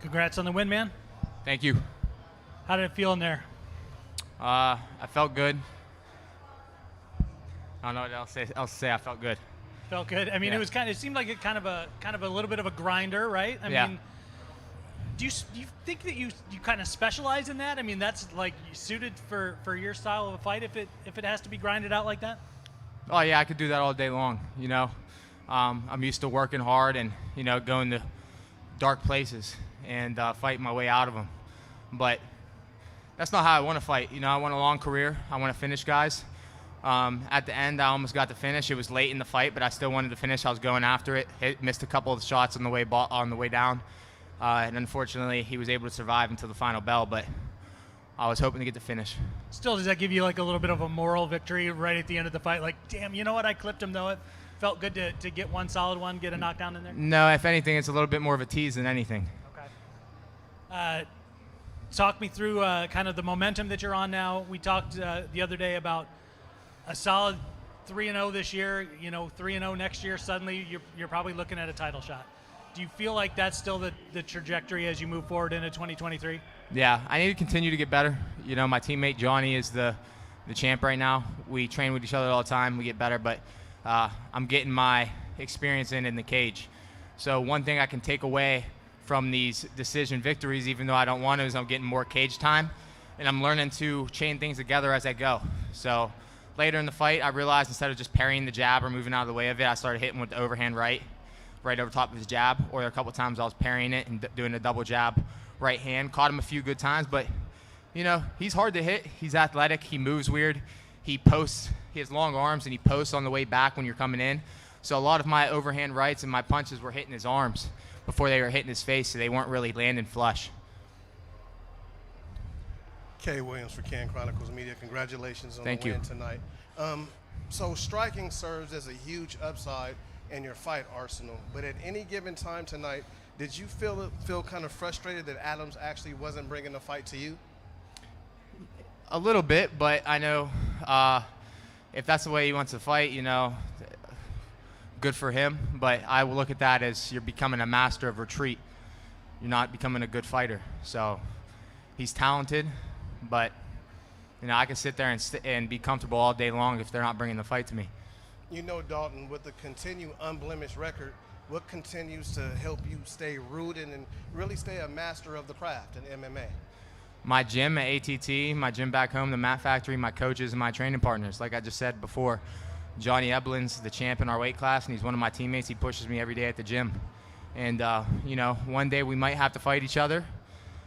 Congrats on the win, man. Thank you. How did it feel in there? I felt good. I don't know what else to say. I felt good. Felt good. I mean, Yeah. it seemed like kind of a little bit of a grinder, right? I Yeah. mean, do you think that you kind of specialize in that? I mean, that's like suited for your style of a fight if it has to be grinded out like that? Oh yeah, I could do that all day long. I'm used to working hard and going to dark places and fighting my way out of them. But that's not how I want to fight. I want a long career. I want to finish guys. At the end, I almost got to finish. It was late in the fight, but I still wanted to finish. I was going after it. Missed a couple of shots on the way down, and unfortunately, he was able to survive until the final bell. But I was hoping to get the finish. Still, does that give you like a little bit of a moral victory right at the end of the fight? Like, damn, you know what? I clipped him though. It felt good to get one solid one, get a knockdown in there. No, if anything, it's a little bit more of a tease than anything. Okay. Talk me through kind of the momentum that you're on now. We talked the other day about a solid 3-0 this year. 3-0 next year. Suddenly, you're probably looking at a title shot. Do you feel like that's still the trajectory as you move forward into 2023? Yeah, I need to continue to get better. My teammate Johnny is the champ right now. We train with each other all the time. We get better, but I'm getting my experience in the cage. So one thing I can take away from these decision victories, even though I don't want to, is I'm getting more cage time, and I'm learning to chain things together as I go. So later in the fight, I realized instead of just parrying the jab or moving out of the way of it, I started hitting with the overhand right over top of his jab, or a couple times I was parrying it and doing a double jab right hand. Caught him a few good times, but he's hard to hit. He's athletic. He moves weird. He posts. He has long arms, and he posts on the way back when you're coming in. So a lot of my overhand rights and my punches were hitting his arms before they were hitting his face, so they weren't really landing flush. Kay Williams for Can Chronicles Media. Congratulations on Thank the you. win tonight. So striking serves as a huge upside in your fight arsenal, but at any given time tonight, did you feel kind of frustrated that Adams actually wasn't bringing the fight to you? A little bit, but I know if that's the way he wants to fight, good for him. But I will look at that as you're becoming a master of retreat. You're not becoming a good fighter. So he's talented, but I can sit there and be comfortable all day long if they're not bringing the fight to me. Dalton, with the continued unblemished record, what continues to help you stay rooted and really stay a master of the craft in MMA? My gym at ATT, my gym back home, the Mat Factory, my coaches, and my training partners. Like I just said before, Johnny Eblin's the champ in our weight class, and he's one of my teammates. He pushes me every day at the gym. And, one day we might have to fight each other.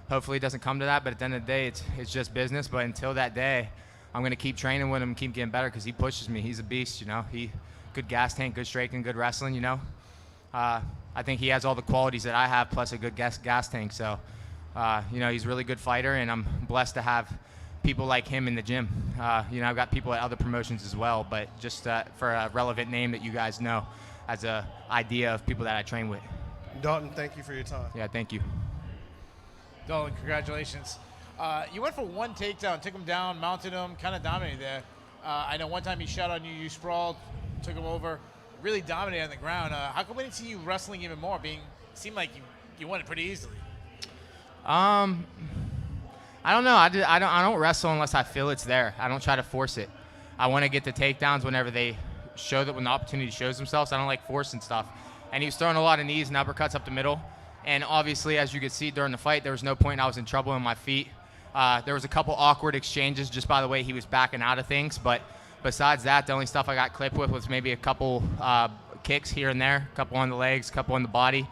Hopefully it doesn't come to that, but at the end of the day, it's just business. But until that day, I'm going to keep training with him and keep getting better because he pushes me. He's a beast, He good gas tank, good striking, good wrestling, I think he has all the qualities that I have plus a good gas tank. So, he's a really good fighter, and I'm blessed to have people like him in the gym. I've got people at other promotions as well, but just for a relevant name that you guys know as a idea of people that I train with. Dalton, thank you for your time. Yeah, thank you. Dalton, congratulations. You went for one takedown, took him down, mounted him, kind of dominated there. I know one time he shot on you, you sprawled, took him over, really dominated on the ground. How come we didn't see you wrestling even more? Seemed like you won it pretty easily. I don't know. I don't wrestle unless I feel it's there. I don't try to force it. I want to get the takedowns whenever they show that when the opportunity shows themselves. I don't like forcing stuff. And he was throwing a lot of knees and uppercuts up the middle. And obviously, as you could see during the fight, there was no point I was in trouble in my feet. There was a couple awkward exchanges just by the way he was backing out of things. But besides that, the only stuff I got clipped with was maybe a couple kicks here and there, a couple on the legs, a couple on the body.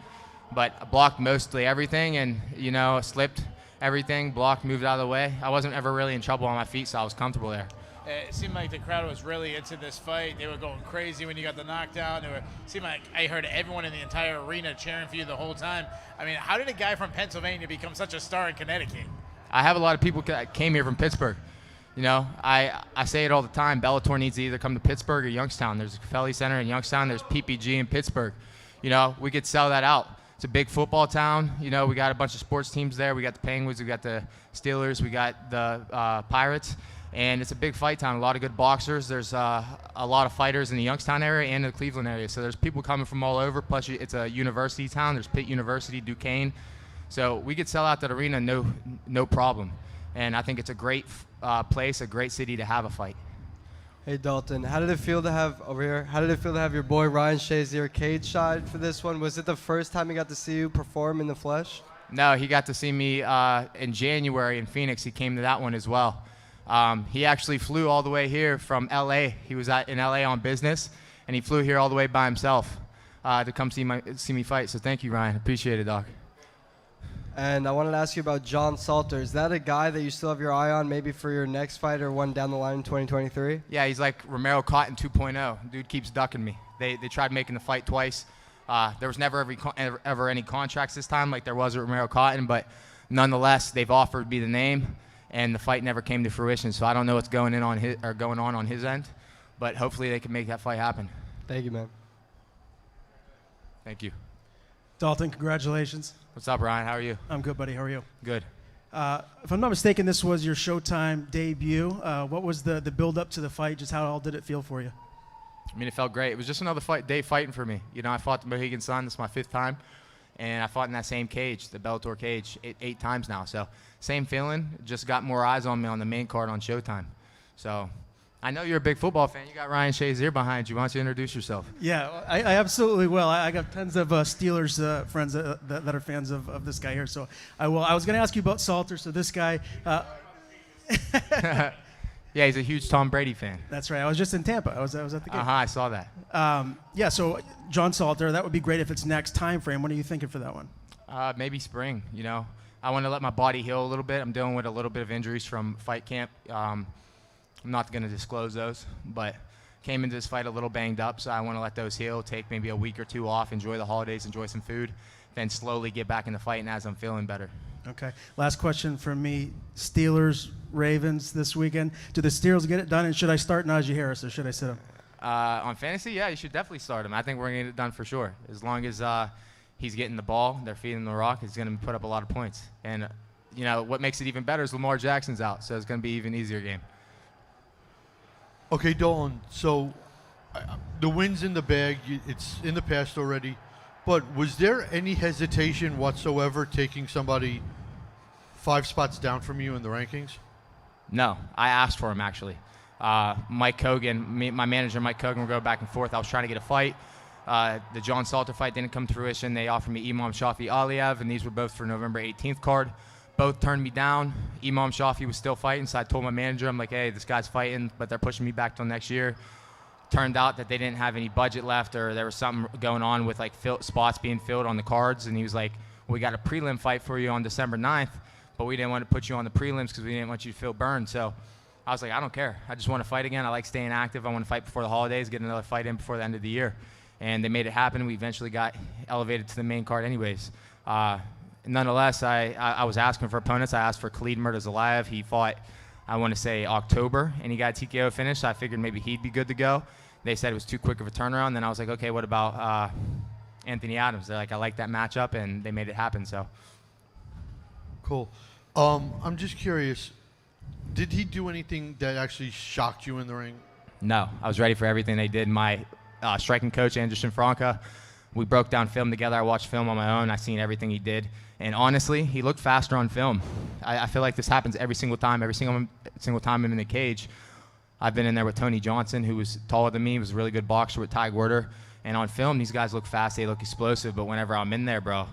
But I blocked mostly everything and, slipped everything, blocked, moved out of the way. I wasn't ever really in trouble on my feet, so I was comfortable there. It seemed like the crowd was really into this fight. They were going crazy when you got the knockdown. It seemed like I heard everyone in the entire arena cheering for you the whole time. I mean, how did a guy from Pennsylvania become such a star in Connecticut? I have a lot of people that came here from Pittsburgh. I say it all the time. Bellator needs to either come to Pittsburgh or Youngstown. There's a Felly Center in Youngstown. There's PPG in Pittsburgh. We could sell that out. It's a big football town. We got a bunch of sports teams there. We got the Penguins. We got the Steelers. We got the Pirates. And it's a big fight town. A lot of good boxers. There's a lot of fighters in the Youngstown area and the Cleveland area. So there's people coming from all over. Plus, it's a university town. There's Pitt University, Duquesne. So we could sell out that arena no problem. And I think it's a great place, a great city to have a fight. Hey Dalton, how did it feel to have your boy Ryan Shazier cage side for this one? Was it the first time he got to see you perform in the flesh? No, he got to see me in January in Phoenix. He came to that one as well. He actually flew all the way here from LA. He was in LA on business, and he flew here all the way by himself to come see me fight. So thank you, Ryan. Appreciate it, Doc. And I wanted to ask you about John Salter. Is that a guy that you still have your eye on, maybe for your next fight or one down the line in 2023? Yeah, he's like Romero Cotton 2.0. Dude keeps ducking me. They tried making the fight twice. There was never ever any contracts this time like there was with Romero Cotton, but nonetheless, they've offered me the name, and the fight never came to fruition. So I don't know what's going on his end, but hopefully they can make that fight happen. Thank you, man. Thank you. Dalton, congratulations. What's up, Ryan? How are you? I'm good, buddy. How are you? Good. If I'm not mistaken, this was your Showtime debut. What was the build-up to the fight? Just how all did it feel for you? I mean, it felt great. It was just another day fighting for me. You know, I fought the Mohegan Sun. This is my 5th time. And I fought in that same cage, the Bellator cage, 8 times now. So same feeling, just got more eyes on me on the main card on Showtime. So I know you're a big football fan. You got Ryan Shazier behind you. Why don't you introduce yourself? Yeah, I absolutely will. I got tons of Steelers friends that are fans of this guy here. So I will. I was going to ask you about Salter. So this guy. Yeah, he's a huge Tom Brady fan. That's right. I was just in Tampa. I was at the game. I saw that. Yeah, so John Salter, that would be great if it's next time frame. What are you thinking for that one? Maybe spring, you know. I want to let my body heal a little bit. I'm dealing with a little bit of injuries from fight camp. I'm not going to disclose those, but came into this fight a little banged up, so I want to let those heal, take maybe a week or 2 off, enjoy the holidays, enjoy some food, then slowly get back into fighting as I'm feeling better. Okay. Last question from me. Steelers, Ravens this weekend. Do the Steelers get it done, and should I start Najee Harris or should I sit him? On fantasy, yeah, you should definitely start him. I think we're going to get it done for sure. As long as he's getting the ball, they're feeding the rock, he's going to put up a lot of points. And, you know, what makes it even better is Lamar Jackson's out, so it's going to be even easier game. Okay, Dalton, so the win's in the bag. It's in the past already. But was there any hesitation whatsoever taking somebody 5 spots down from you in the rankings? No, I asked for him, actually. Mike Kogan, my manager, Mike Kogan, will go back and forth. I was trying to get a fight. The John Salter fight didn't come to fruition. They offered me Imam Shafi Aliyev, and these were both for November 18th card. Both turned me down. Imam Shafi was still fighting, so I told my manager, I'm like, hey, this guy's fighting, but they're pushing me back till next year. Turned out that they didn't have any budget left, or there was something going on with like spots being filled on the cards, and he was like, we got a prelim fight for you on December 9th, but we didn't want to put you on the prelims because we didn't want you to feel burned. So I was like, I don't care. I just want to fight again. I like staying active. I want to fight before the holidays, get another fight in before the end of the year. And they made it happen. We eventually got elevated to the main card anyways. Nonetheless, I was asking for opponents. I asked for Khalid Murtazalayev. He fought, I want to say, October, and he got a TKO finish. So I figured maybe he'd be good to go. They said it was too quick of a turnaround. Then I was like, okay, what about Anthony Adams? They're like, I like that matchup, and they made it happen. So Cool. I'm just curious, did he do anything that actually shocked you in the ring? no, I was ready for everything they did. My striking coach, Anderson Franca, we broke down film together. I watched film on my own. I seen everything he did. And honestly, he looked faster on film. I feel like this happens every single time. Every single time I'm in the cage. I've been in there with Tony Johnson, who was taller than me. He was a really good boxer with Ty Werder. And on film, these guys look fast. They look explosive. But whenever I'm in there, bro,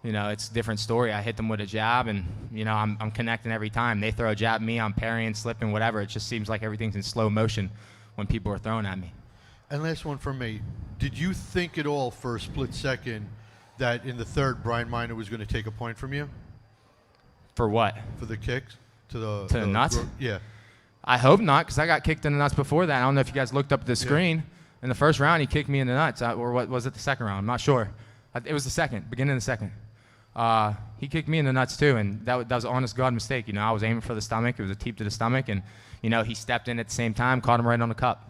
you know, it's a different story. I hit them with a jab, and, you know, I'm connecting every time. They throw a jab at me, I'm parrying, slipping, whatever. It just seems like everything's in slow motion when people are throwing at me. And last one from me. Did you think at all for a split second that in the third, Brian Minor was going to take a point from you For what? for the kicks? To the nuts? Yeah. I hope not, because I got kicked in the nuts before that. I don't know if you guys looked up at the screen. In the first round, he kicked me in the nuts. Or what was it, the second round? I'm not sure. It was the second, beginning of the second. He kicked me in the nuts too, and that was an honest God mistake. You know, I was aiming for the stomach. It was a teep to the stomach, and, you know, he stepped in at the same time, caught him right on the cup.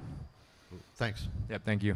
Thanks. Yep, thank you.